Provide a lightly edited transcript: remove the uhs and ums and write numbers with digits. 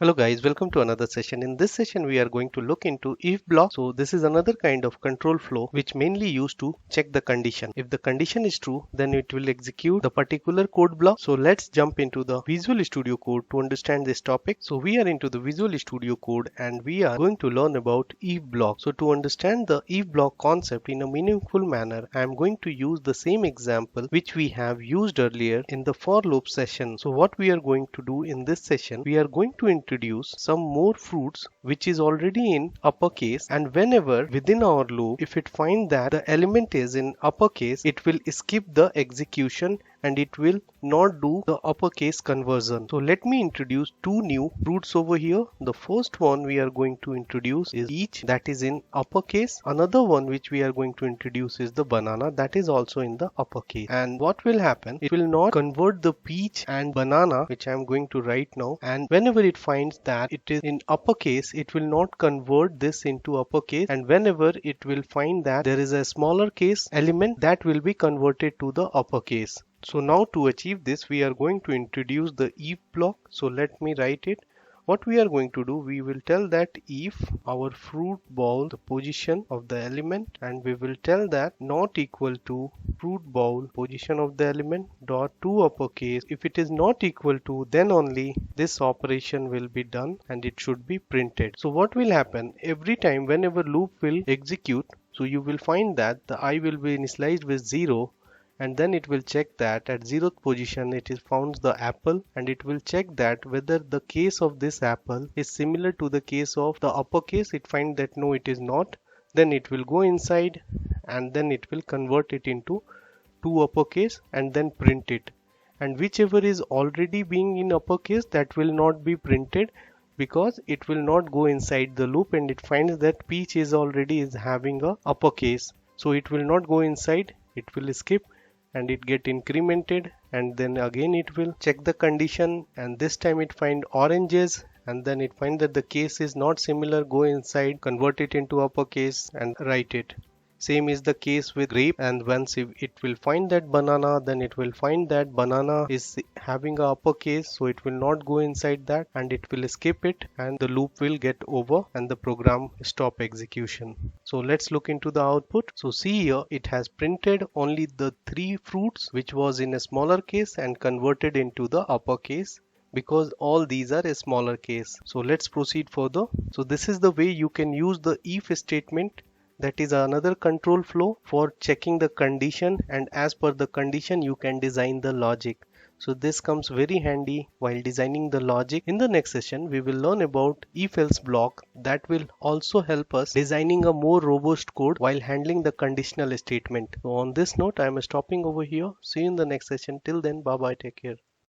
Hello guys, welcome to another session. In this session we are going to look into if block. So this is another kind of control flow which mainly used to check the condition. If the condition is true, then it will execute the particular code block. So let's jump into the Visual Studio Code to understand this topic. So we are into the Visual Studio Code and we are going to learn about if block. So to understand the if block concept in a meaningful manner, I am going to use the same example which we have used earlier in the for loop session. So what we are going to do in this session, we are going to introduce some more fruits which is already in uppercase, and whenever within our loop if it finds that the element is in uppercase, it will skip the execution and it will not do the uppercase conversion. So let me introduce two new fruits over here. The first one we are going to introduce is peach, that is in uppercase. Another one which we are going to introduce is the banana, that is also in the uppercase. And what will happen, it will not convert the peach and banana, which I am going to write now, and whenever it finds that it is in uppercase, it will not convert this into uppercase, and whenever it will find that there is a smaller case element, that will be converted to the uppercase. So now to achieve this, we are going to introduce the if block. So let me write it. What we are going to do, we will tell that if our fruit bowl, the position of the element, and we will tell that not equal to fruit bowl position of the element dot to uppercase. If it is not equal to, then only this operation will be done and it should be printed. So what will happen, every time whenever loop will execute, so you will find that the I will be initialized with 0, and then it will check that at 0th position it is found the apple, and it will check that whether the case of this apple is similar to the case of the uppercase. It finds that no, it is not. Then it will go inside and then it will convert it into to uppercase and then print it. And whichever is already being in uppercase, that will not be printed because it will not go inside the loop, and it finds that peach is already having a uppercase. So it will not go inside, it will skip and it get incremented, and then again it will check the condition, and this time it find oranges, and then it find that the case is not similar, go inside, convert it into uppercase and write it. Same is the case with grape, and once it will find that banana, then it will find that banana is having a uppercase, so it will not go inside that and it will skip it, and the loop will get over and the program stop execution. So let's look into the output. So see here, it has printed only the 3 fruits which was in a smaller case and converted into the uppercase, because all these are a smaller case. So let's proceed further. So this is the way you can use the if statement. That is another control flow for checking the condition, and as per the condition you can design the logic. So this comes very handy while designing the logic. In the next session we will learn about if else block that will also help us designing a more robust code while handling the conditional statement. So on this note, I am stopping over here. See you in the next session. Till then, bye bye, take care.